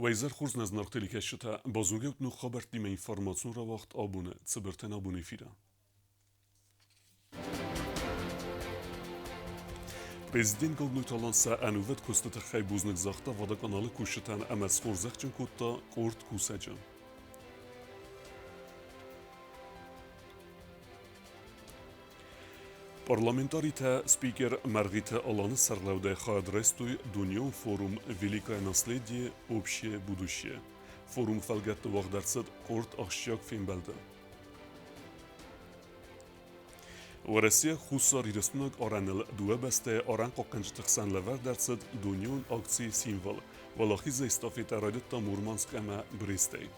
Вайзер хурз назнартели кешта базугет ну хабар диме информацион ра вақт абуне цибертен абуне фира. Президент Галнуйталанса анувет костата хай бузник захта вада каналы кушетан амаз хорзахчен кутта корт кусаджан. Парламентарита спикер Маргарита Алана Сарлаудай Хадрестуй Дунион форум «Великое наследие. Общее будущее». Форум фалгатты вағдарсыд корт ахшяк финбалды. و Россия خصوصا ریرسنوک آرانل دو بسته آران قاقنج تخسان لور درصد دنیون آکسی سیمول ولاخیز استافی ترایدت تا مورمانسک اما بریسته.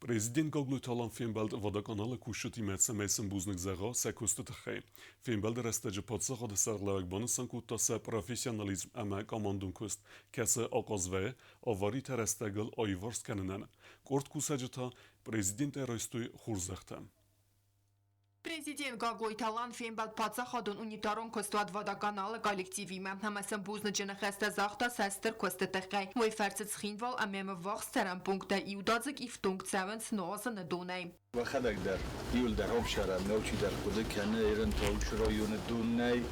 Президент Галнуйталан финбалд водоканалы кушати мецен бузник зага секусту тхай. Финбалд растаджи подсаха да сарлавак банысан куттаса профессионализм ама командун куст каса аказве авари тарастагл айварс канынан. Корт кусаджита президент эройстуй хурзахта. Президент Գագոյթալան ֆինբալ պացախադուն ունիտարոն կոստուատ վադականալը կոլեկտիվիմը համասն բուզնը ջնխեստը զաղտա սաստր կոստը տղայ մոյ ֆերցից խինվալ ամեմը վաղս ծերան պունկտը իուդածık իվտունք ծավենց նոազը նդունայ وخدك در يول در هم شرع نوشي در خود کنه ایران تا شرایون دون نی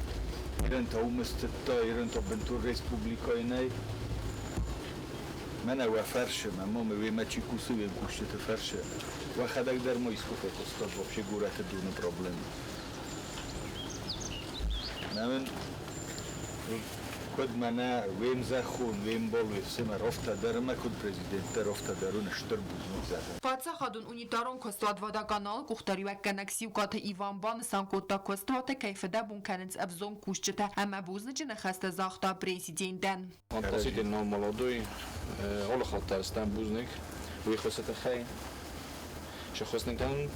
ایران تا مستتا ایران تا بنتور ریسپوبلیکای نی من او فرشه من موی مچی کوسی و گوشت فرشه و خدک در ما اسکوفه کستاد وابشه گورت دون پرابلم من کد منه ویم زخون ویم بال و سمه رفته در ما کد پرزیدنت رفته درون اشتر بوزنو زده Պացախադուն ունիտարոն կոստուատ վադականալ կուխտարիվակ կանակսիու կաթը իվան բանը սանկոտա կոստուատը կայֆդա բունքանենց ավզոն կուշչտը ամա բուզնը ջնխաստը զաղտա պրեզիդենտան Относительно молодой, Оля Халтарстан Бузник, выехал это хай. Шахоснитан,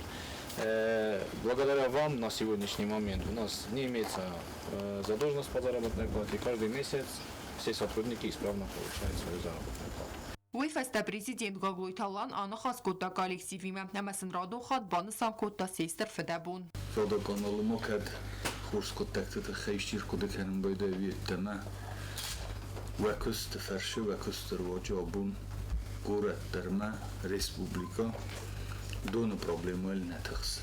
благодаря вам на сегодняшний момент у нас не имеется задолженность по заработной плате. Каждый месяц все сотрудники исправно получают свою заработную плату. Ուիֆեստը պրեզիդենտ Գագոյթալան անը խասկոտա կոլեկտիվիմը համասն ռադոխատ բանը սանկոտա սեստր ֆդաբուն Վադականալը մոքad խուրս կոտակտը խեյշտիր կոդեքանն բայդը վիետտամա وکست فرشه وکست رواجابون قرات درما ریسپوبلیکا دون پروبلمال نتخس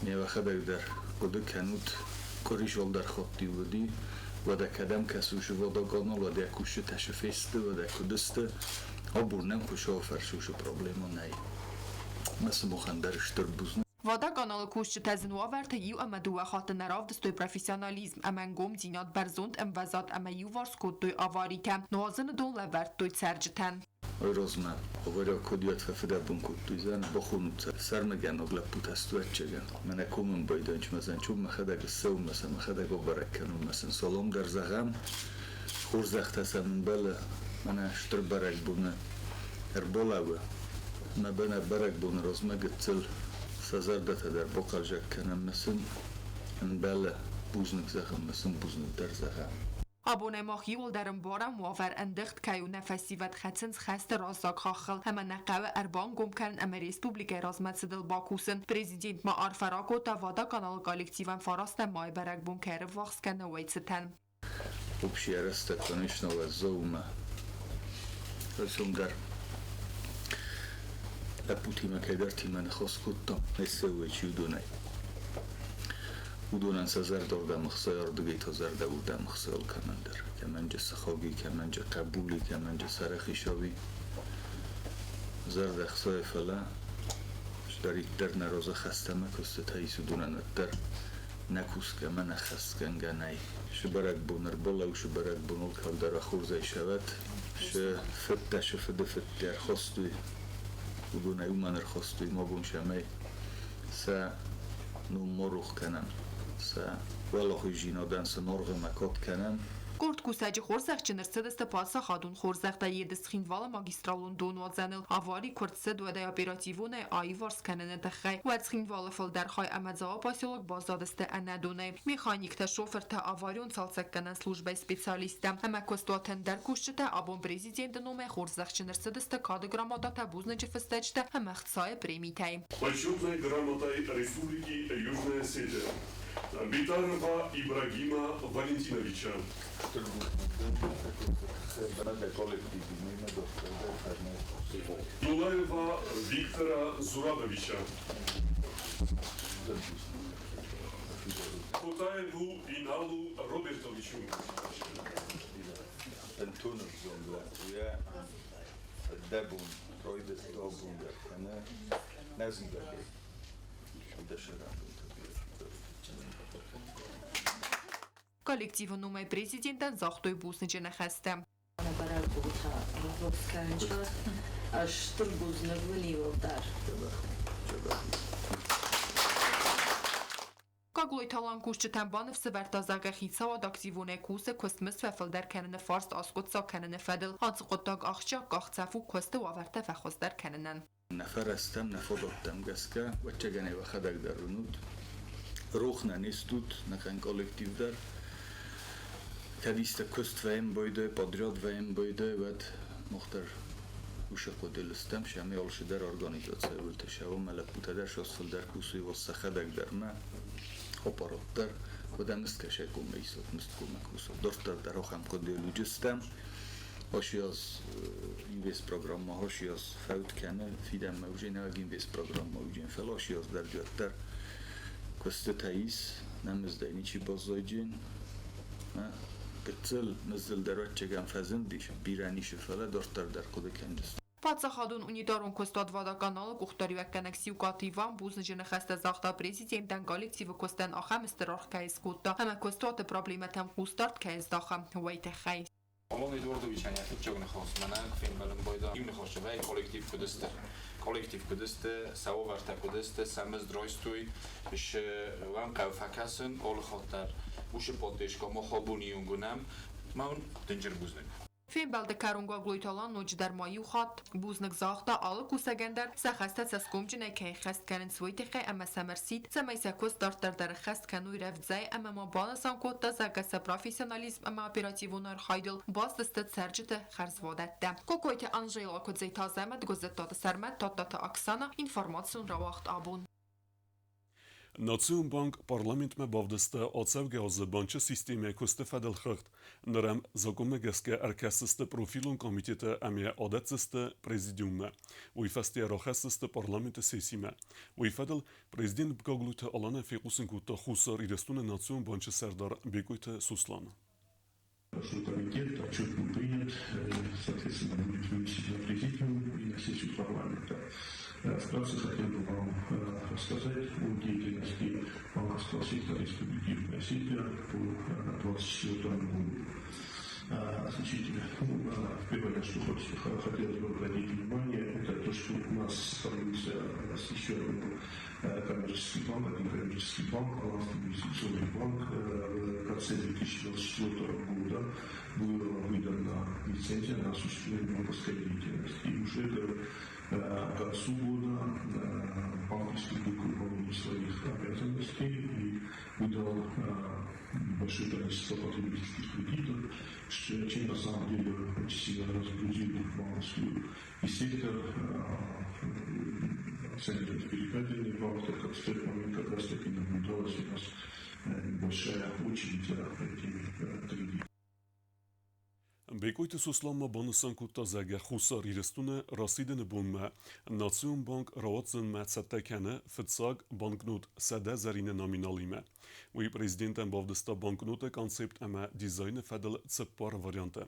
میوه خدای در قدر کنوت کاریشال در خطی بودی و در کدام کسوش و در قانال و در کوش تشفیست و در کدست آبورنم خوشا فرشوش پروبلما نی مثل مخندرش در بزن Վադականալը կուշ չտեզնու ավերթը իու ամա դուա խատը նրավ դստոյ պրոֆեսիոնալիզմ ամեն գոմ ձինատ բերզոնդ ըմվազատ ամա իու վարս կոտոյ ավարիթը նոազնը դոն լավերտ տոյ ծերջտեն Rozma, говоря, кодиат фефедабун кутуизан, бахунуца, сармаган огла путастуат чаган. Мене комун байданч мазан, чум махадак сау масан, махадак обараккану масан. Салом дар загам, хурзахтасан бала, мене штр барак буна, эрболава. Мабана барак буна розма гцел, сазардата дар бокалжак канам масан, бала бузник загам масан, бузник дар загам. Abone ماخی ول درم بارم موافر اندخت که اون نفسی ود خدسنس خسته رازاک خاخل همه نقوه اربان گم کرن اما ریسپوبلیک رازمت سدل باکوسن پریزیدنت ما آرفراکو تا وادا کانال کالکتیوان فاراست مای برک بون که واقس کنه ویدستن Общая раста, конечно, заума. Рисум дар. Лапутима кайдар тиман хоскутто. Несеве чудунай. Удунан сазар дорда махсаяр дугей тазар давуда махсаял камандер. Каманджа сахаги, каманджа кабули, каманджа сарахишави. Зарда хсая фала. Шдарит дар нароза хастама косте таису дунан дар. نکوس که من خست کنگانای شبرک بونر بالا و شبرک بونول کال در خوزه شود ش فت شفده فت در خستوی و دونه او منر خستوی ما بون شمی سا نو مروخ کنن سا والا خوی جینادن سا نرغ مکات کنن Կորդ կուսաճի խորզաղ չնրցդստը պասա խադուն խորզաղ դա եդսխինդվալը մագիստրալուն դուն վազանել ավարի կորցը դուեդայ օպերատիվուն է այ վարսկանն է դխայ վարսխինդվալը ֆոլդարխայ ամadzava поселок բազադստը անադուն է մեխանիկ թե շոֆեր թե ավարիոն ցալցականան службай специалиста Ama կոստոտեն դարկուշտը abon prezidentը նոմե խորզաղ չնրցդստը կադը գրամատա բուզնջը ֆստեջտը համախցայ պրեմիտայ Почетной грамотой Республики Южная Осетия Битарова Ибрагима Валентиновича, Юлаева Виктора Зурадовича, Хотаеву Иналу Робертовичу, Антонов Зондуя, Дебун, Тройдес Добундер, Назигаде, Коллективը նոմե президентն զախտոյ բուսնջը նխաստը Баракута, Ровская, аж турбузно вылил удар. Կագլոյթալան կուշչտան բանով սվարտազագը խիցավ ադակտիվուն է կուսը կոստմս վեֆլդար կեննը ֆարստ ասկոտսա կեննը ֆեդլ հանցկոտակ աղջակ կաղցաֆու կոստը ու ավարտը վախոստար կեննան نفر هستم نفودتم گسکه و چگونه و خدک درونود روح ننیستود نخن کالکتیو در کدیست کست ویم بایده پادریاد ویم بایده و مختر وشه قدلستم شمی آلش در ارگانیزاسیون ولتشاو ملکوت در شاسفل در کوسی و سخدک در ما اپارات در و دمست کشه کم بیسات مست کم کوسا دفتر در آخم کدلوجستم هاشیاز اینویس پروگرام ما هاشیاز فوت کنه فیدم موجه نه اینویس پروگرام موجه فل هاشیاز در جاتر کست تاییس نمزدینی چی بازایجین قتل نزل درات چگم فزن دیش بیرانیش فله دفتر در خود کندست Պացախադուն ունիտարուն կոստատ վադականալը կուխտարի վակկանաքսի ու կատիվան բուզնջը նխաստը զաղտա պրեզիդենտան գալիքցիվը կոստան ախամ ստրող կայս կուտա համա կոստոտը պրոբլեմատամ կուստարտ կայս դախամ վայտը խայ Алон Эдуардович, я тут чего нахос, мене фільм бойда. Їм не хоче вей колектив кудисте. Колектив кудисте, сау варта кудисте, саме здройстуй, ще вам кауфакасен, ол хотар, уше поддержка, мохабуни унгунам, маун денджер бузнек. Ֆինբալդը կարունգա գլույթալան նոջ դարմայի ու խատ բուզնկ զաղտա ալը կուսագանդար սախաստա ծասկոմջն է կայ խաստ կանեն սվույթիխե ամա սամարսիտ ծամայսակոս դարտարդարը խաստ կանու իրավձայ ամա մաբանասան կոտտա զագասա պրոֆեսիոնալիզմ ամա օպերատիվունար խայդլ բաստստը ծերջտը խարզվոդատտա կոկոյթի անժայլա կոձեյ թազայմատ գոզետոտը սարմատ տոտտը աքսանա ինվորմացիոն ռավախտ աբուն Նացիոն բանկ պարլամենտ մե բավդստը ոցավ գազը բանչը սիստեմը կոստը ֆադել խղտ նրամ զակոմը գսկե արկասստը պրոֆիլուն կոմիտետը ամիա ադացստը պրեզիդիումը ու իֆաստի ռոխաստը պարլամենտը սեսիմը ու իֆադել պրեզիդենտ բգագլուտը ալանը ֆիկուսն կուտը խուսար իրստունը նացիոն բանչը сардар բեկույթը սուսլան Прошлый комитет, отчет был принят, соответственно, будет вынесен на президиум и на сессию парламента. Вкратце хотел бы вам рассказать о деятельности банковского сектора Республики Южная Осетия по 2024 году. Значит, первое, что хотелось бы обратить внимание, это то, что у нас становится еще один коммерческий банк, Аланский инвестиционный банк. В конце 2024 года была выдана лицензия на осуществление банковской деятельности. И уже к концу года банк приступил к выполнению своих обязанностей и выдал большое количество потребительских кредитов, чем на самом деле очень сильно разгрузил банковскую и сектор, оценивает сберегательный банк, так как в тот момент как раз таки наблюдалась у нас большая очередь за этими кредитами. Բեկույթը սուսլամը բանսան կուտազագը խուսար իրստունը ռասիդը բոնմը նացիոն բանկ ռոացն մացատականը ֆցակ բանկնոտ սադա զարինը նոմինալիմը ու պրեզիդենտն բավդստա բանկնոտը կոնցեպտ ամա դիզայնը ֆադել ծպար վարիանտը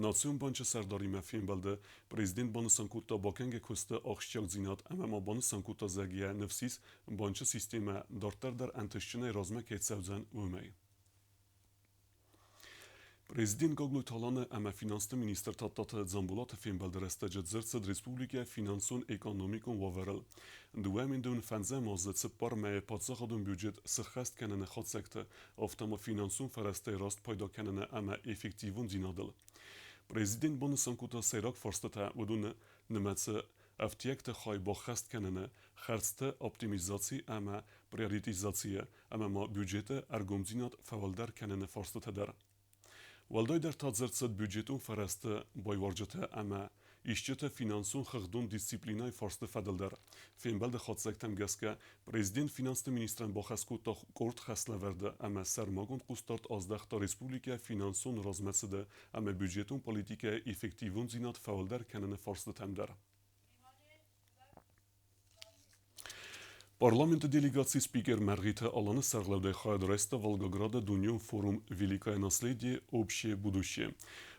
նացիոն բանկը սարդարիմը ֆինբալդը պրեզիդենտ բանսան կուտա բակենգը կոստը աղշչակ զինատ ամա բանսան կուտազագիա նվսիս բանկը սիստեմը դարտարդար անտշնե ռազմա կեցավզան ումեյ Президент Գոգլու Թալանը əmə finanslı minister tattatı Zambulata filmbəldə zırtsad Respublika finansun ekonomikun vaveril. Duemin dun fənzə mazı çıppar məyə patsaxadun bücət sıxəst kənənə xatsəkdə aftama finansun fərəstəy rast payda kənənə əmə effektivun dinadıl. Prezident bunu sankuta seyrak farstata udun nümətsə əftiyəkdə xay baxəst kənənə xərstə optimizasiya əmə prioritizasiya əmə ma bücətə ərgomzinat fəvaldər kənənə farstata dər. Valdای در تازرسد بودجتون فرسته بایوارجته اما işçete finansun xıqdun disiplinay farstı fədildər. Fenbəldə xatsəktəm gəskə, prezident finanslı ministrən baxəsku ta qort xəslə verdi, əmə sərmagun qustart azdəxta Respublika finansun razməsidə, əmə büdjetun politikaya effektivun zinat fəvildər kənənə farstı təmdər. Парламент делегации спикер Маргарита Алана Сарлавдай Хайдреста Волгограда Дуньон форум «Великое наследие. Общее будущее».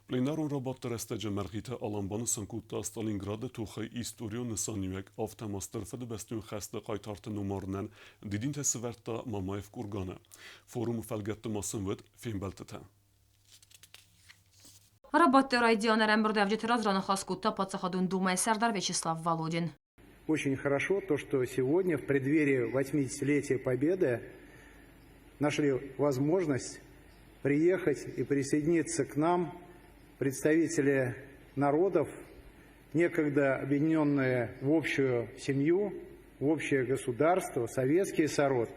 Пленарун работа растаджа Маргарита Аланбаны Санкутта Сталинграда тухай историю нысанюек автомастырфады бәстүн хәсті қайтарты нумарынан дидин тәсіверта Мамаев курганы. Форум фәлгетті масынвыд фенбәлтіті. Работа райдионерен бурдавджет разрана хаскутта пацахадун думай Сардар Вячеслав Володин. Очень хорошо то, что сегодня, в преддверии 80-летия Победы, нашли возможность приехать и присоединиться к нам представители народов, некогда объединенные в общую семью, в общее государство, Советский Союз.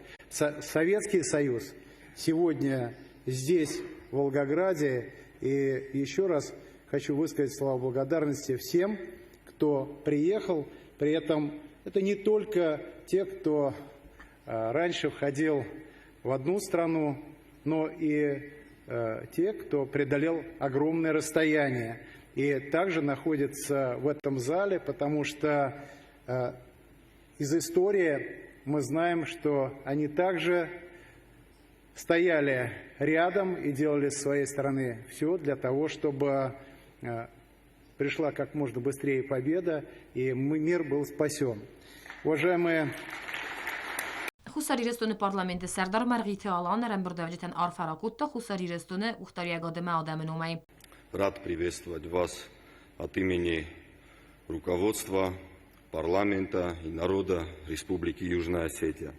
Сегодня здесь, в Волгограде, и еще раз хочу высказать слова благодарности всем, кто приехал. При этом это не только те, кто раньше входил в одну страну, но и те, кто преодолел огромное расстояние. И также находятся в этом зале, потому что из истории мы знаем, что они также стояли рядом и делали с своей стороны все для того, чтобы пришла как можно быстрее победа, и мир был спасен. Уважаемые... Хусарирестуны парламенты Сардар Маргарита Алана Рембурдавджетен Арфаракутта Хусарирестуны Ухтариагадеме Адаменумай. Рад приветствовать вас от имени руководства парламента и народа Республики Южная Осетия.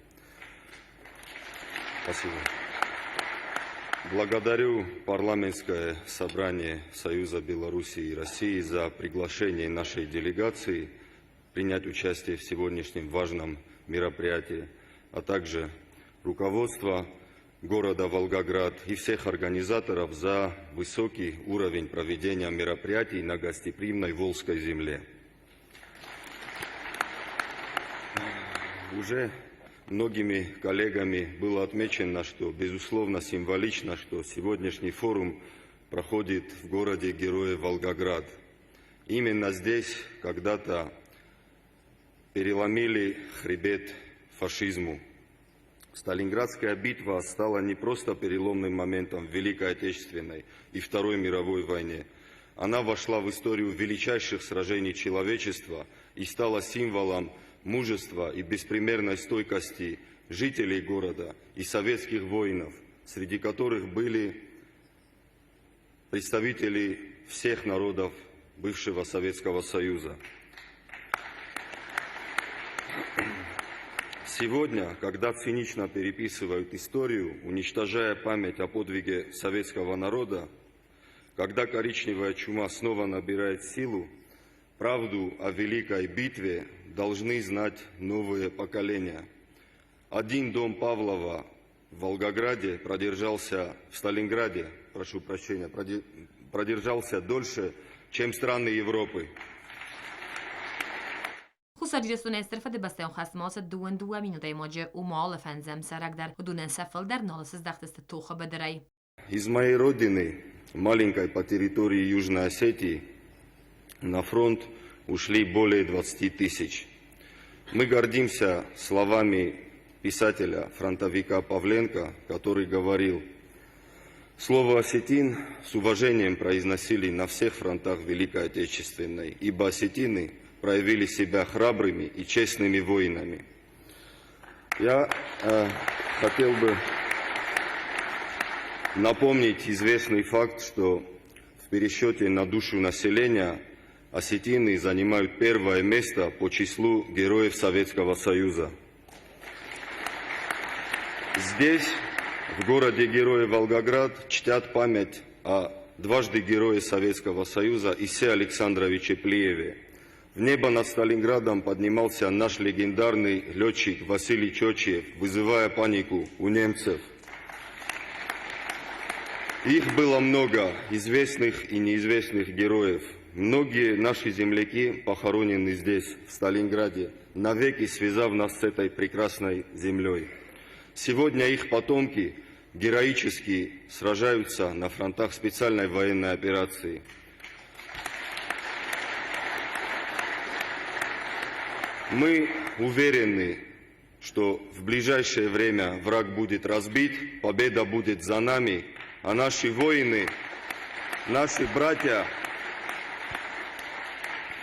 Спасибо. Благодарю парламентское собрание Союза Белоруссии и России за приглашение нашей делегации принять участие в сегодняшнем важном мероприятии, а также руководство города Волгоград и всех организаторов за высокий уровень проведения мероприятий на гостеприимной Волжской земле. Уже многими коллегами было отмечено, что безусловно символично, что сегодняшний форум проходит в городе Героя Волгоград. Именно здесь когда-то переломили хребет фашизму. Сталинградская битва стала не просто переломным моментом в Великой Отечественной и Второй мировой войне. Она вошла в историю величайших сражений человечества и стала символом мужества и беспримерной стойкости жителей города и советских воинов, среди которых были представители всех народов бывшего Советского Союза. Сегодня, когда цинично переписывают историю, уничтожая память о подвиге советского народа, когда коричневая чума снова набирает силу, правду о Великой битве должны знать новые поколения. Один дом Павлова в Волгограде продержался, в Сталинграде, прошу прощения, продержался дольше, чем страны Европы. Хусарирестуны استرفاد بستیان خصماس دو минута имаджи умал фензем сарагдер дунен сефл дер налысыз дахтесте тоха бедерей. Из моей родины, маленькой по территории Южной Осетии, на фронт ушли более 20 тысяч. Мы гордимся словами писателя-фронтовика Павленко, который говорил: «Слово «осетин» с уважением произносили на всех фронтах Великой Отечественной, ибо осетины проявили себя храбрыми и честными воинами». Я хотел бы напомнить известный факт, что в пересчете на душу населения осетины занимают первое место по числу героев Советского Союза. Здесь, в городе Героя Волгоград, чтят память о дважды Герое Советского Союза Исе Александровиче Плиеве. В небо над Сталинградом поднимался наш легендарный летчик Василий Чочев, вызывая панику у немцев. Их было много, известных и неизвестных героев. Многие наши земляки похоронены здесь, в Сталинграде, навеки связав нас с этой прекрасной землей. Сегодня их потомки героически сражаются на фронтах специальной военной операции. Мы уверены, что в ближайшее время враг будет разбит, победа будет за нами, а наши воины, наши братья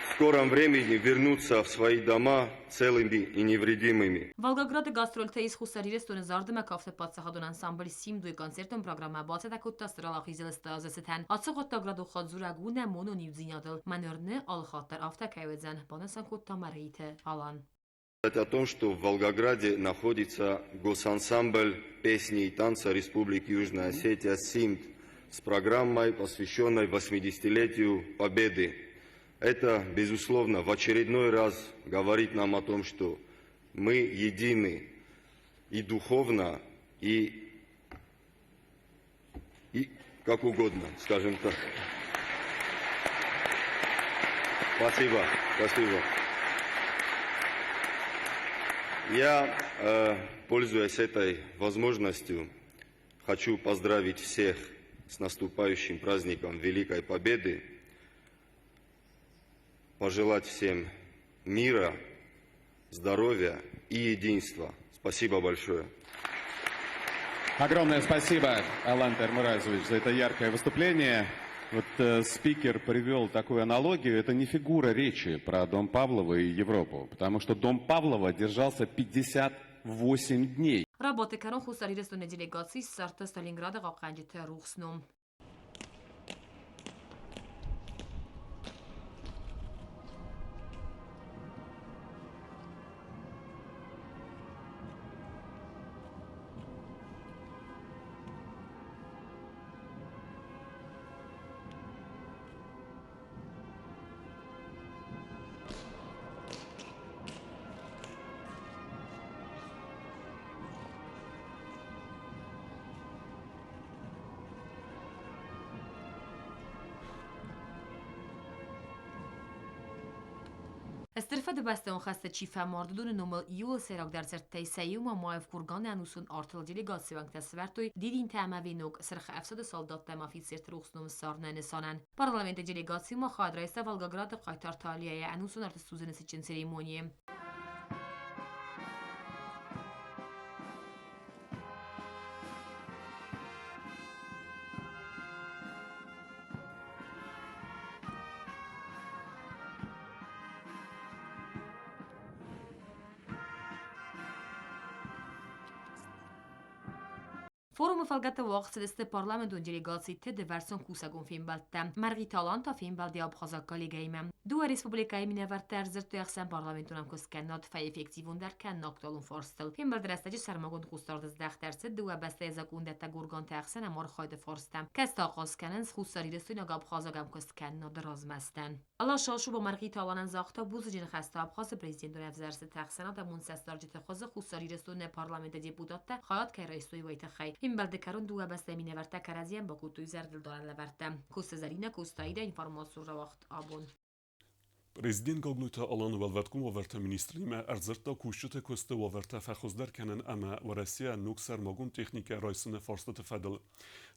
в скором времени вернутся в свои дома целыми и невредимыми. Волгоград gastrolteis xusarires zardımə kafte patsaxadon ansambl simduy konsertun programa batet akutta stralaxizil stazeseten. Açıq ottagradu xadzuragune mono nivzinadıl. Manörne alxatlar aftakayvedzen. Banasan kutta marite alan. О том, что в Волгограде находится госансамбль песни и танца Республики Южная Осетия «Симд» с программой, посвященной 80-летию Победы. Это, безусловно, в очередной раз говорит нам о том, что мы едины и духовно, и как угодно, скажем так. Спасибо, спасибо. Я, пользуясь этой возможностью, хочу поздравить всех с наступающим праздником Великой Победы, пожелать всем мира, здоровья и единства. Спасибо большое. Огромное спасибо, Алан Термуразович, за это яркое выступление. Вот спикер привел такую аналогию. Это не фигура речи про Дом Павлова и Европу, потому что Дом Павлова держался 58 дней. Работы карон хусарирестуне делегации сарта Сталинграда гаканжите рухснум. استرفاد بستون خسته چیفه ماردون نومل یول سراغ در سرطه سیوم و مایف گرگان انوسون آرتل دیلیگاسیون تسورتوی دیدین تعموی نوک سرخ افساد سالدات تمافی سرت روخسنوم سارنه نسانن. پارلمنت دیلیگاسیون خواهد رئیس والگاگراد قایتار تالیه انوسون آرت سوزن سیچن سریمونیه. فوروم فلگت واقع سدست پارلمنت делегации تد ورسون کوسگون فیلم بالتم مرگی تالان تا فیلم بالدی آبخازاکا لیگایمم دو ریسپوبلیکای مینور ترزر تو یخسن پارلمنتونم کس کنات فای افکتیوون در کن ناکتالون فارستل فیلم بالدرستجی سرماگون خوستاردز دخترسد دو بسته ازاکون دتا گورگان تخسن امار خاید فارستم کس تا آغاز کننز خوستاری رسوی نگا آبخازاگم کس کن دراز مستن الله شاشو با مرگی تالان زاختا بوز جن خسته آبخاز پرزیدنت افزرس تخسنات منسستار جت خاز خوستاری رسون پارلمنت دیپوتات خیات که رئیسوی ویت خی این بلدکارون دو بسته مینورتا کرازیم با کوتوی زردل دارن لورتم کوست زرینه کوستایی ده اینفارماسیون را وقت آبون Президент Гоглута Алан Валваткум ваверта министриме арзерта кушчуте косте ваверта фахоздер кенен ама в Россия нук сармагун техника райсыны форстаты фадыл.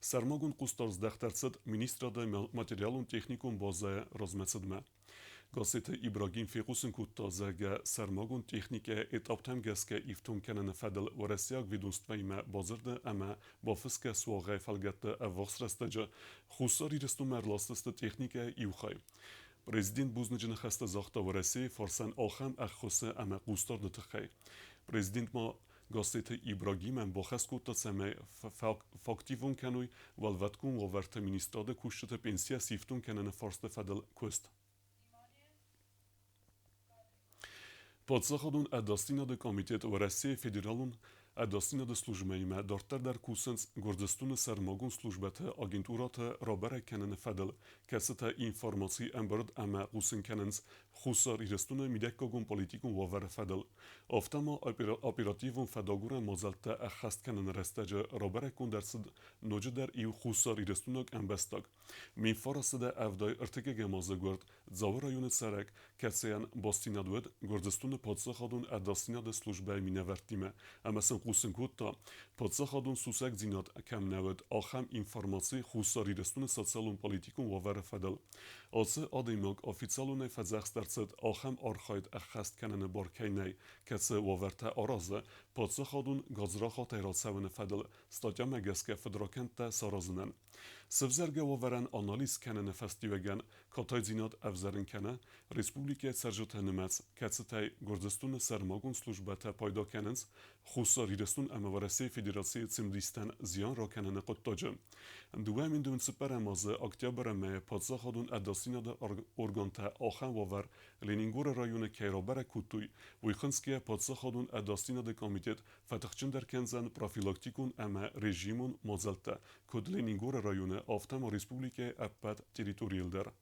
Сармагун кустарз дахтарцыд министрада материалун техникум базая размецыдме. Гасета Ибрагим Фекусин кутта зага сармагун техника этаптам гаске ифтун кенен фадыл в Россия ведомства има базырда ама бафыска суагай фалгатта авахсрастаджа хусари рестумер ластаста техника иухай. Президент бузнаджина хаста захта в России фарсан ахам ахоса ама густар датахай. Президент ма Gazetete İbrahim'en boheskuta seme faktivun kenui valvatkun overte ministrade kuşete pensiya siftun kenene forste fedel kust. Podzachodun edastina de komitet u России federalun edastina de službejme dorter der kusens gordestune sermogun službete agenturate robere kenene fedel kesete informaci emberd eme kusen kenens khusar irestune midekkogun politikun wovere fedel. Oftama operativun fedaguren mozelte echast kenen restece robere kundersid noce der iu khusar irestunok embestag. Min farasede evday ertekege mazegord zavra yunet serek keseyen bostina dued gordestune podzachodun edastina de službej minevertime emesen kusen kutta podzachodun susek zinat kem neved achem informaci khusar irestune soциalun politikun wovere fedel. Ose adimog oficialune fedzexstercet achem archait echast kenene borkeinei kese woverte araze podzachodun gazrachat eratszevene fedel statja megeske fedrakente sarazinen. Sevzerge woveren analiz kenene festivegen katajzinat evzerin kene Respublike Serjete Nemec kecetej gordestune sermagun službete pajda kenens khusar irestun emevarese federacije cimdisten ziyan ra kenene qottaje. Duemin dun superemaze oktyabere me podzachodun edasina de organte achem wover Leningura rayone keirabere kutuj vujkhanskie podzachodun edasina de komitet fetachchin der kenzen profilaktikun eme režimun mozelte kod Leningura rayone автома республики Аппат территориалдер.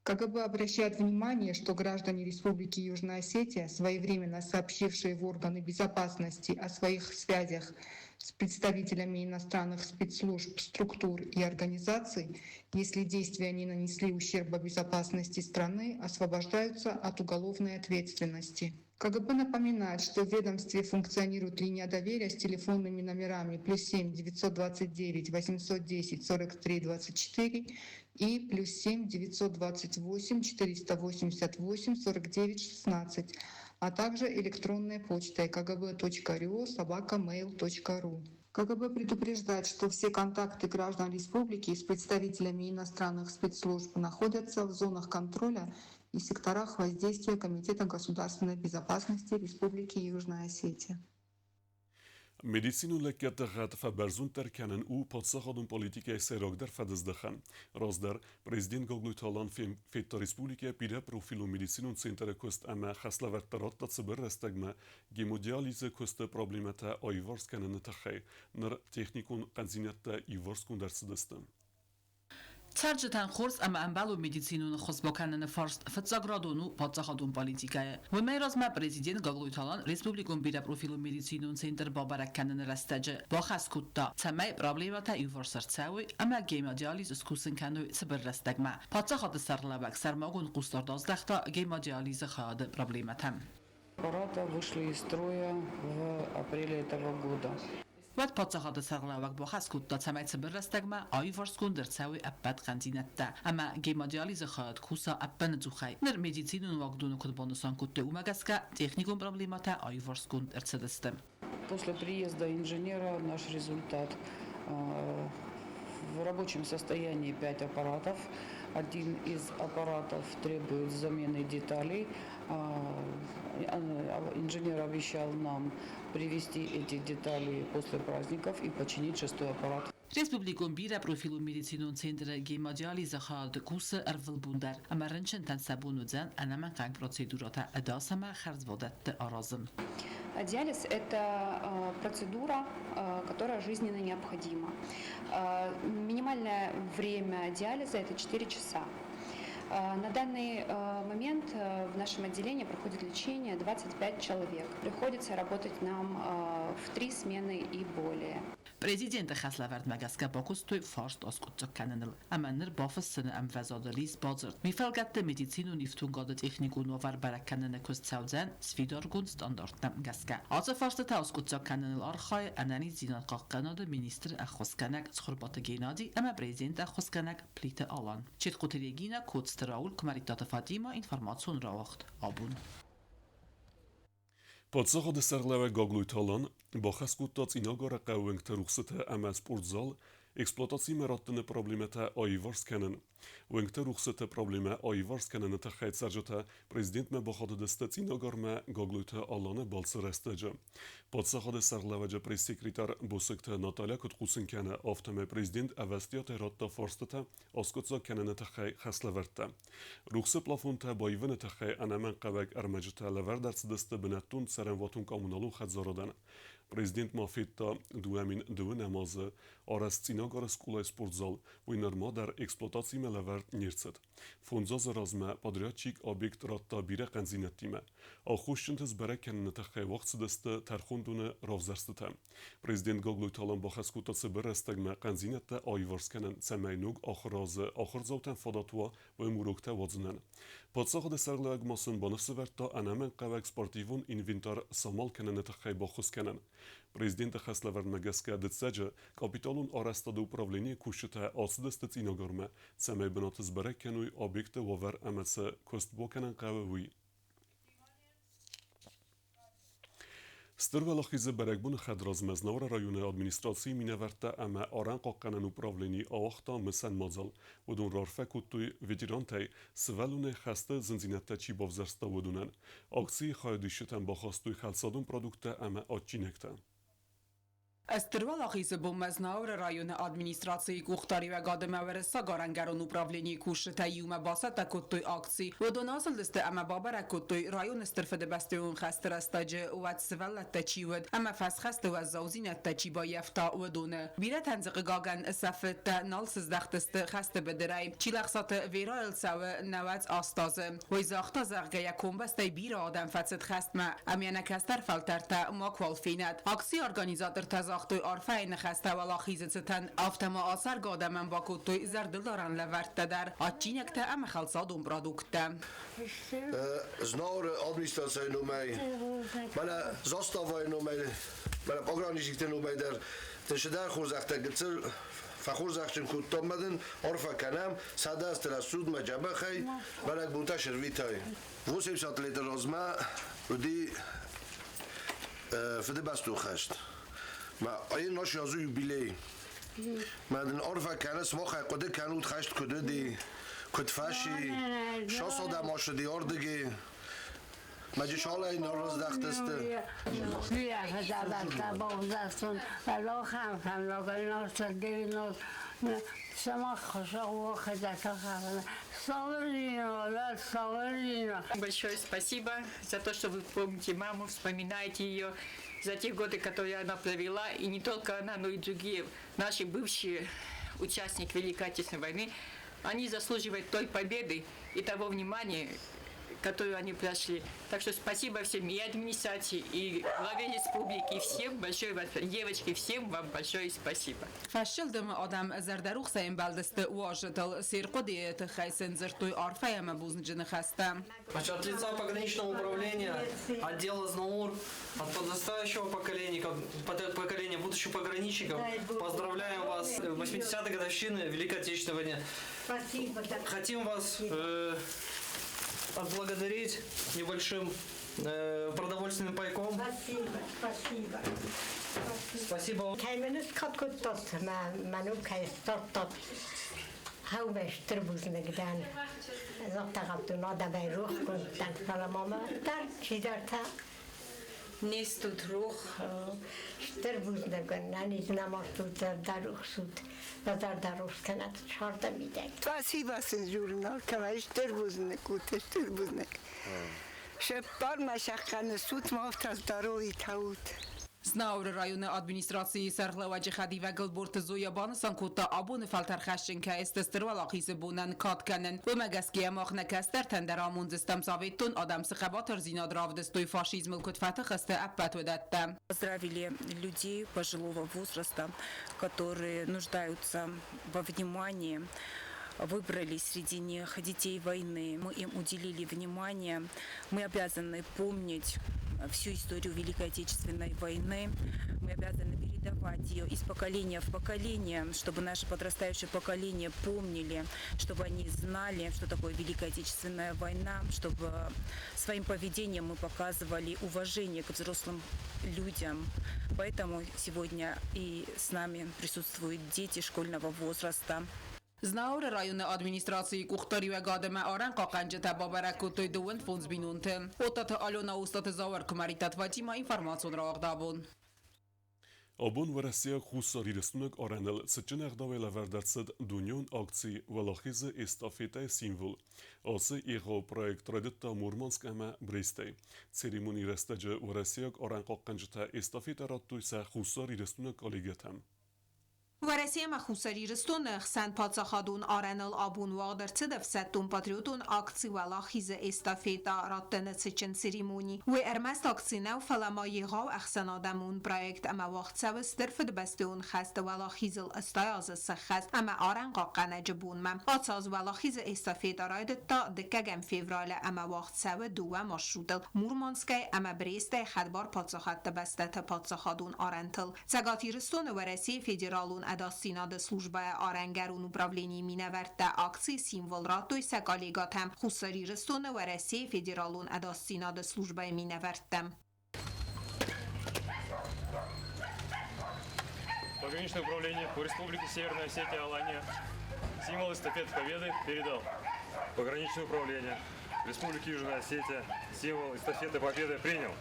КГБ обращает внимание, что граждане Республики Южная Осетия, своевременно сообщившие в органы безопасности о своих связях с представителями иностранных спецслужб, структур и организаций, если действия не нанесли ущерба безопасности страны, освобождаются от уголовной ответственности. КГБ напоминает, что в ведомстве функционирует линия доверия с телефонными номерами +7 929 810 43 24 и +7 928 488 49 16, а также электронной почтой kgb.ru@mail.ru. КГБ предупреждает, что все контакты граждан республики с представителями иностранных спецслужб находятся в зонах контроля и секторах воздействия Комитета государственной безопасности Республики Южная Осетия. Medicinul lekketeghet feberzun terkenen u podzachodun politikai seragder fedezdechen. Razder, prezident Gogluitalan fetta Respublike pide profilu medicinun centere kost eme chesleverterat dat zeber restegme gemodialize koste problemete aivars kenene techei, ner technikun qenzinette ivars kundersedestem. ترجتن خورس اما انبالو مدیسینون خص بکنن فرست فتزاگرادونو پادزاخادون پالیتیکای و میراز ما پرزیدنت گاگلویتالان ریسپوبلیکون بیره پروفیلو مدیسینون سنتر بابرک کنن رستجه با خاص کتا تمای پرابلیماتا ایورسرتساوی اما گیما دیالیز اسکوسن کنوی سبر رستگما پادزاخاد سرلابک سرماگون قوستار دازدختا گیما دیالیز خواهد پرابلیماتم. Аппараты вышли из строя в апреле этого года. وقت پادزاخاد سرلابک با خاص کتا تمای سبر رستگما آیورسکون در تساوی ابد قندینته اما گیما دیالیز خواهد کوسا ابن زوخی نر مدیسینون واقدون کد بانسان کته اومگسکا تکنیکون پرابلیماتا آیورسکون در تسدستم. После приезда инженера наш результат в рабочем состоянии 5 аппаратов. Один из аппаратов требует замены деталей. Инженер обещал нам привезти эти детали после праздников и починить 6-й аппарат. Respublikon bire profilu medicinun centre gema dialize khad kuse ervel bundar ama renchen tan sabunu zan ana qang процедурата адасама харзводат аразм. Диализ – это процедура, которая жизненно необходима. Минимальное время диализа – это 4 часа. На данный момент в нашем отделении проходит лечение 25 человек. Приходится работать нам в 3 смены и более. Президент Хаславард Магаска Бакустой фарст оскутцак каненл. Аманнер бафассыны ам вазадализ базырд. Мифалгатты медицину нифтунгады технику новар баракканene кустсаудзан свидаргун стандартна гаска. Аза фарста та оскутцак каненл архай анани зинат қаққанады министр Ахосканак схурбаты генади ама президент Ахосканак плиты алан. Четқутелегина кодстраул кмаритата Фатима информацион равахт абун. Podzachodı serleve Gogluitalan با خسکوتات ایناگار قوانگ تروخسته ام از پورتزال اکسپلواتاسی مراتن پروبلیمتا آیوارس کنن Wengte ruchsete probleme oivars kenen te khaytsarjota prezident me bokhode destati nogorme goglute allane balsresteje. Podsakhode sarlavaje press-sekretar Bosekte Natalya Kutkusinkane afteme prezident avestiot rotta forstata oskotso kenen te khay khaslaverta. Ruxse plafonta boyvene te khay anamen qabak armajta laverdars deste benatun serenvatun kommunalun khadzorodan. Prezident Mafetta duamin due namazı arastsinagar skula sportzal winner dar eksploatacji melevert nircet. Fonza zarazme padrachik obiekt ratta bire qanzinettime. Axushintz berekenne taxay waqtsdeste tarxundune ravzerstete. Prezident Goglu talan baxaskutası berestagme qanzinette ayvarskenen semaynug axrazı axrzautan fadatwa ve murukte wadznen. Podsaxde sarlag masun banasverta anamen qavak sportivun inventar samal kenen taxay baxuskenen. Prezident Xaslavermegeska Detsege kapitalun arastadu upravlenie kushite asdeste cinogorme, semej benatız berekenuj objekte wover emece kostbokenen qawewi. Stırvelaxize berekbun xedraz meznavra rayone administracji mineverte eme aran qaqqenen upravlenie awaqta mesen mazal, ودون رارفه کتوی ویدیرانتی سوالونه خسته زنزینته چی بافزرسته ودونن. اکسی خواهدیشتن با خواستوی خلصادون پرودکته اما آچینکته. Estırval axizı bu meznavr rayonu administrasiyi kuxtari ve gademevere sagarengeron upravleni kuşte yume basata kuttoy aksi ve donasıl deste ama babara kuttoy rayon estırfede besteun xasterastacı ve tsvellette çiwed ama fasxaste ve zawzinette çiba yefta ve done bire tenziqi gagen safette nalsız daxteste xaste bederay çilaxsat verail sawe nevat astazı ve zaxta zergeye kombeste bir adam fatset xastma amyana kaster falterte makval finet aksi organizator Toy arfein خسته و لاخیزتن افتما آثار گاده من با کتوی زردل دارن لورته در آچینکته ام خلصادون پرادوکته Znor administracji numej, bana zostawaj numej, bana pogranicznik numej der, ten się dar churzachta gcel, fachurzachchin kutomedin, orfa kanam, sada stela sud majaba khay, bana bunta şervitay. 800 litr rozma, udi fide bastu khasht. ما این ناش یازو یوبیلی مدن عرفه کنه سماخه قده کنود خشت کده دی کد فشی شاس آدم آشدی آردگی مجی شاله این راز دختسته بیه فدبسته بازدستون ولا خمفم لاغل ناستر دیوی ناس سماخ خوشاق و خدتا خفنه Большое спасибо за то, что вы помните маму, вспоминаете ее, за те годы, которые она провела, и не только она, но и другие наши бывшие участники Великой Отечественной войны, они заслуживают той победы и того внимания, которую они прошли. Так что спасибо всем, и администрации, и главе республики, и всем большое, девочки, всем вам большое спасибо. فشلدم آدم زردروخ سیم بلدسته واجدل سيرقدي تخيسن زرتوي عرفه ما بوزنجن خستم. От лица пограничного управления, отдела ЗНАУР, от подрастающего поколения будущих пограничников, поздравляем вас с 80-й годовщины Великой Отечественной войны. Спасибо. Хотим вас отблагодарить небольшим продовольственным пайком. Спасибо, спасибо. Спасибо. Кайменус каткутос, ману кайстотот. Хаумеш трбузнегдан. Зоктагатун адамай рух кунтан фаламама тар чидарта. Нестут рух трбузнеган, они знамартут дарух суд. Дарушканат чарда мидек. Спасибо, журнал, каваш трбузнег, утеш трбузнег. Шепар машакканы суд мафтаз дарои таут. Znauр rayonu administrasiyi serhlavaci xadi ve gılburt zoyaban sankutta abun falter xashin ke istestirval aqizi bunan katkanen ve megaskiye machne kaster tender amunzistem savetun adam sıxabatır zinadravdestoy faşizmil kutfata xaste appet vedette. Поздравили людей пожилого возраста, которые нуждаются во внимании. Выбрали среди них детей войны. Мы им уделили внимание. Мы обязаны помнить всю историю Великой Отечественной войны. Мы обязаны передавать ее из поколения в поколение, чтобы наше подрастающее поколение помнили, чтобы они знали, что такое Великая Отечественная война, чтобы своим поведением мы показывали уважение к взрослым людям. Поэтому сегодня и с нами присутствуют дети школьного возраста. Znaur rayonu administrasiyi kuxtari ve gademe aran qaqanca tababarakutui duvend funds binunte. Otat Alona ustat zavar kumaritat vatima informacion rağdabun. Abun veresiya xusari restunök arenel sıçın erdavela verdertsed dunyon akci valachize estafeta simbol. Ası ego projekt radetta Murmansk ema Brestey. Seremoni restece veresiya aran qaqancata estafeta rattuysa xusari restunök aligetem. ورسیه مخوصری رستون خسند پادزاخادون آرنال آبون واقدر تدف ستون پاتریوتون اکسی ولا خیز استافیتا راتن سچن سریمونی و ارمست اکسی نو فلما یغا و اخسن آدمون پرویکت اما وقت سوز درفد بستون خست ولا خیز الاستایاز سخست اما آرن قاقنه جبون مم آتاز ولا خیز استافیتا راید تا دکگم فیورال اما وقت سو دو مشروطل مورمانسکی اما بریسته خدبار پادزاخات بسته پادزاخادون آرنتل سگاتی رستون ورسی فدرالون ادا سیناد служба آرنگرون управление минаверта акции символ ратуй сакалигатам хусари рестона ва Россия федералун ادا سیناد служба минавертам. Пограничное управление по Республике Северная Осетия Алания символ эстафеты Победы передал. Пограничное управление Республики Южная Осетия символ эстафеты Победы принял.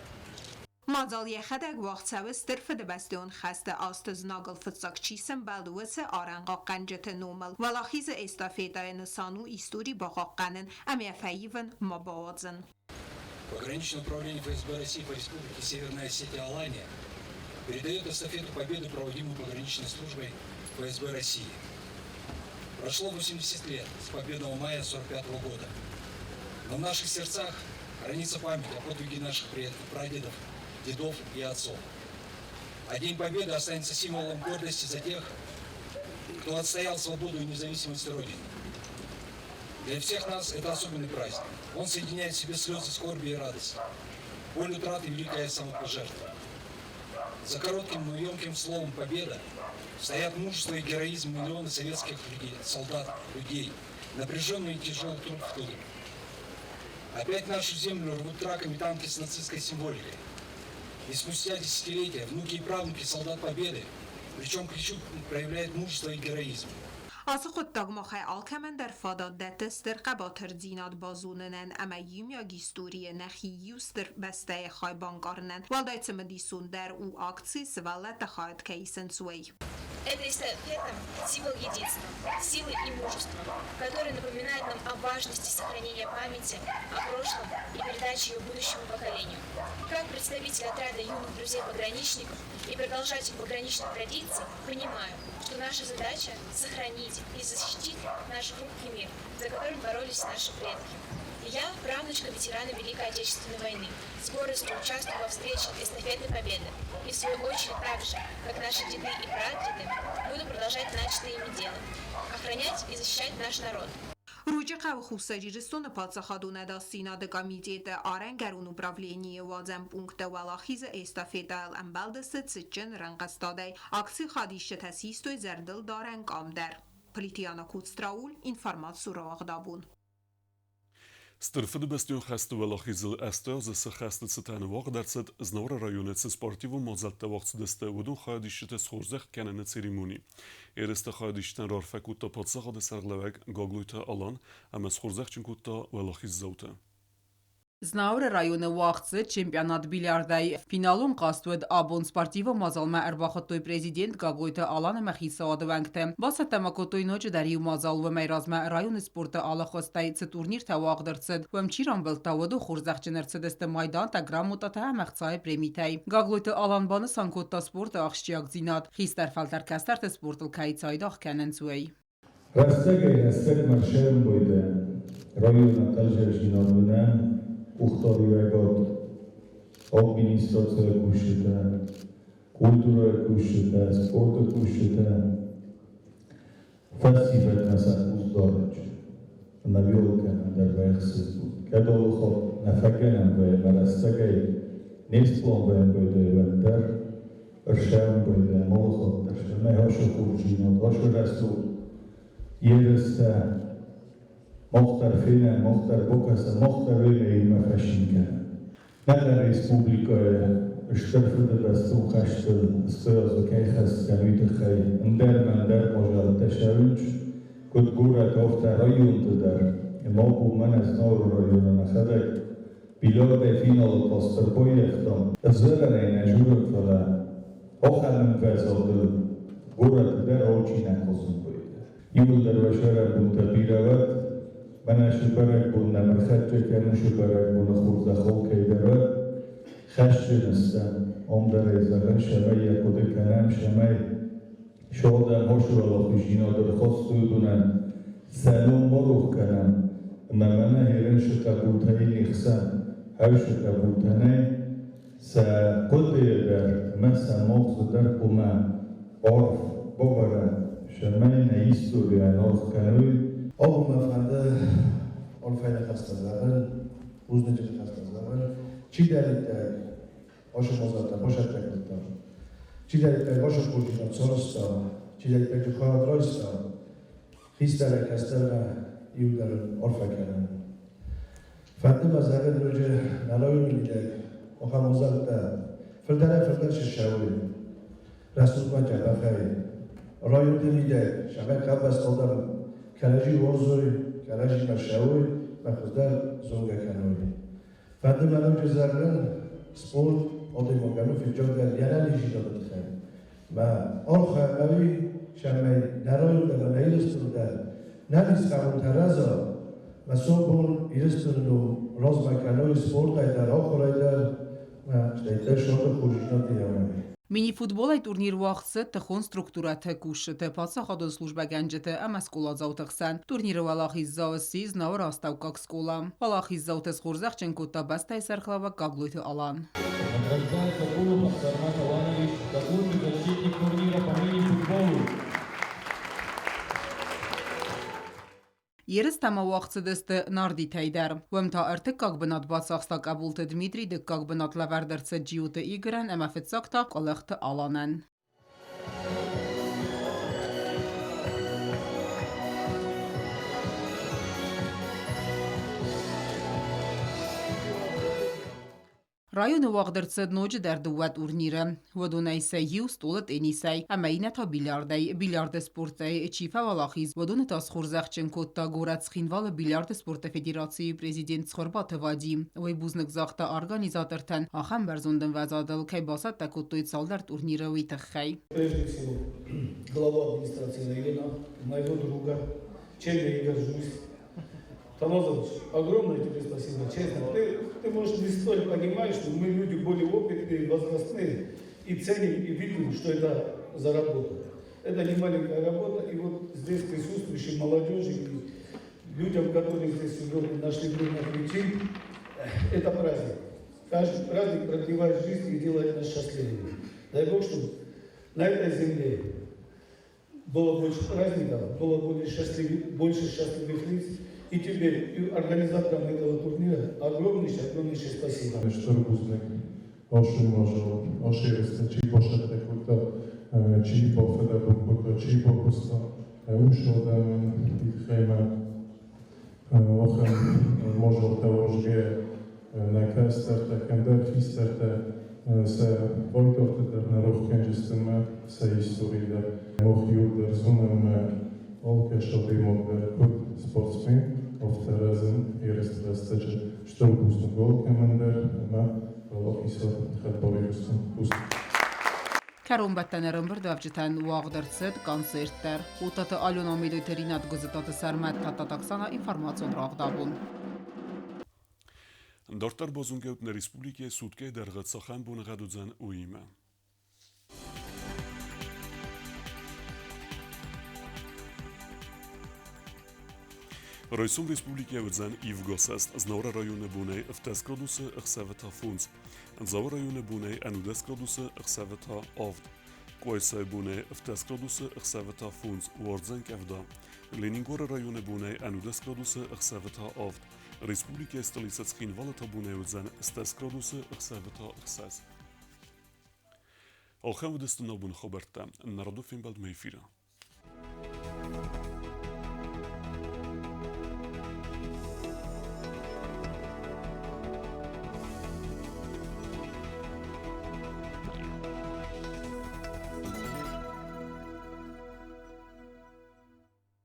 مازال یخدک وقت سوست در فد بستون خسته آستز ناگل فتساک چیسم بلدوس آرنقا قنجت نومل ولاخیز استافیدای نسانو ایستوری باقا قنن امی فیون مباوزن. Пограничное управление ФСБ России по Республике Северная Осетия Алания передает эстафету победы, проводимую пограничной службой ФСБ России. Прошло 80 лет с победного мая 1945 года, но в наших сердцах хранится память о подвиге наших предков, прадедов, дедов и отцов. А День Победы останется символом гордости за тех, кто отстоял свободу и независимость Родины. Для всех нас это особенный праздник. Он соединяет в себе слезы скорби и радости, боль утраты и великое самопожертвование. За коротким, но емким словом «победа» стоят мужество и героизм миллионы советских людей, солдат, людей, напряженный и тяжелый труд в тылу. Опять нашу землю рвут траками танки с нацистской символикой. И спустя десятилетия внуки и правнуки солдат Победы, причем кричу, проявляют мужество и героизм. از خود داغماخه آلکمن در فاداد دتس در قباتر زیناد بازوننن اما یوم یا گیستوری نخی یوس در بسته خای بانگارنن والدایت مدیسون در او акции свалет خواهد кейсен суэй. Это эстафета – символ единства, силы и мужества, который напоминает нам о важности сохранения памяти о прошлом и передачи ее будущему поколению. Как представитель отряда юных друзей-пограничников и продолжатель пограничных традиций, понимаю, что наша задача – сохранить и защитить наш хрупкий мир, за которым боролись наши предки. Я, правнучка ветерана Великой Отечественной войны, с гордостью участвую во встрече эстафеты Победы и в свою очередь так же, как наши деды и прадеды, буду продолжать начатое ими дело – охранять и защищать наш народ. Ручка в хусари рестон пацахадуна да синада комитета аренгарун управление вазем пункта валахиз эстафета амбалдست сچن رنقستاده акции خادیشت تسیستوی زردل دارن کامدر. پلیتیانا کوتستراول اینفارمات راغدابون. Стърфът бастион хасты валахизил астер за сахасты цитаны вағдарцат знавра районецы спортиву мазатта вақцдасты удун хайдишты схорзах кәнәне церемони. Эресті хайдиштен рарфакутта падсағады сарглавак гаглуйта алан, әмә схорзах чынкутта валахиз зауты. Znaure rayonu vaqtsı çempionat bilyardai finalun qastwed abon sportivo mazalma erbaxtoy prezident Gagoyta alan məxisa advəngtə. Basa tamakotoy noc dari mazal və meyrazma rayon sporta ala xostay turnir tawaqdırtsıd. Vəmçiran beltavodu xurzaxçınırtsıdəstə maydan ta gramotata məxçay premitay. Gagoyta alan banı sankotta sporta axşiyak zinat. Xistar faltar kastart sportl kayçaydaq kənənsüy. Rastagay marşem boyda rayona tajrjinadunə Uxtarıveqat, administrasiya kuşida, kultura kuşida, sporta kuşida, festival mesela uzdarıcı, naviolken der vəxsiz bu. Kədalı xod nəfəkənəm və mərəstəqəy nesplan və böydə evəndər, ırşəm böydə, malı xoddır, məyhaşı xurcinat, haşı rəsul, yerəstə, مختلفين مختلف بوكس مختلفين ما فاشين كان. نحن الرئيسبوبليكا اشترفت بستو خشت استاذ وكيخس تنويت الخير. ندار مجال التشارج كنت جورا كوفتا ريون تدر موقو من از نور ريون نخدك بلاد فينا الباستر بويفتم الزررين أجور فلا أخر من فزادل جورا تدر أوشي نخصم بويده يقول در وشارة بنتبيروات من شبرك بون نمرخد كان شبرك بون خورد خو كيدرات خشت نستن در ازغن شمعی کده کنم شمعی شادم هاشو را پیشینا درخواست دونن سلام مروخ کنم ممنه هرنش قبولتایی نیخسن هوش قبولتنه سقده در مثل مغز در کمه عرف ببرن شمعی نیستو ریاناز کنوی آقا مفهنده عرفین خسته زرن روزنجل خسته زرن چی دارید Ocho mozata, ocho teknita. Ci dai per ocho pulino, zorsta, ci dai per giocare droista. Histara castella, iudar orfakana. Fatima zared roje, naloyu lidek, ocha mozata. Fildar shishawi. Rasul maja bakhay. Rayu lidek, shabak abbas todam. Kalaji wozuri, kalaji mashawi, makhdar zonga kanoi. Fatima roje zarren, sport آدمگانو فجار در یعنی لیجی داده خیلی و آخر قوی شمعی نرای در نیلستون در نلیز قبول ترزا و صبحون ایرستون رو راز مکنای سپورت در آخرای در و شدیده شاد خوشینا دیامنی Մինի-ֆուտբոլ այդ տուրնիր ուաղցը տխոն ստրուկտուրա թեկուշը թեպացը խադոն սլուժբա գանջետը ամասկուլա զավտղսան տուրնիրը վալախի զավսիզ նավր աստավկակ սկուլա վալախի զավտես խորզախ չենկոտա բաստայ սարխլավա կագլույթը алан Награждается Улумов Сармат Аланович, заслуженный защитник турнира по мини-футболу. Երս տամա ուաղցը դստը նարդի թայդար, վեմ թա ըրթը կակ բնատ բացախստա կաբուլտը Դմիտրի դը կակ բնատ լավարդրցը ջիուտը իգրան əməfetsaq ta qalaqtı alanən. Rayonu vaqdırtsı nocu derduvat urnire. Vodunay seyiu stola tenisay. Ama ina ta bilyarde sportay. Çifa valaxiz. Vodunu ta sxurzaxçın kotta gorat sxinvala bilyarde sporta federatsiyi prezident sxorbatı vadim. Vay buznik zaxta organizatortan. Axam berzondın vazadıl kay basat ta kottoyt saldar turnire vay taxay. Прежде всего, глава администрации района, моего друга, чем я и горжусь. Тамазович, огромное тебе спасибо, честно. Ты, может, не столь понимаешь, что мы люди более опытные, возрастные, и ценим, и видим, что это за работа. Это не маленькая работа, и вот здесь присутствующим молодежи, и людям, которые здесь сегодня нашли время прийти, это праздник. Каждый праздник продлевает жизнь и делает нас счастливыми. Дай Бог, чтобы на этой земле было больше праздников, было больше счастливых лиц. И тебе, и организаторам этого турнира огромнейшее спасибо. Штурбузник, Оши Можо, Оши Рестачи, Бошат Текута, Чи Бофеда Букута, Чи Бокуста, Ушодан, Итхема, Охем, Можо Теложге, Накастер, Текендер, Фистерте, се Войторте, Нарох Кенджестеме, се История, Мох Юрдер, Зунеме, Olke Šodimov kut sportsmen of terezin eerste Stroopustum Golkemender, maar wel iets wat het Borisum Pust. Karumbattan Rambardavjitan Wagdartsed konsertler. Utatı alunamidü terinat gazetatı Sarmat Tatataksana informasyon rağdabun. Dortar bozungeutne Respublike Sudke dergățăhan bunăgaduțan uime. Rojsum Respublike Udzen Ivgosest z Naura rajone Bunej w Teskrodusy Chseveta Func. Zaur rajone Bunej anu Deskrodusy Chseveta Ovd. Kojsaj Bunej w Teskrodusy Chseveta Func Wordzen Kevda. Leningor rajone Bunej anu Deskrodusy Chseveta Ovd. Respublike Stoliceckin Valeta Bunej Udzen z Teskrodusy Chseveta Chses. Alchem Udestuna Bun Choberta, Narodu Fimbald Mejfira.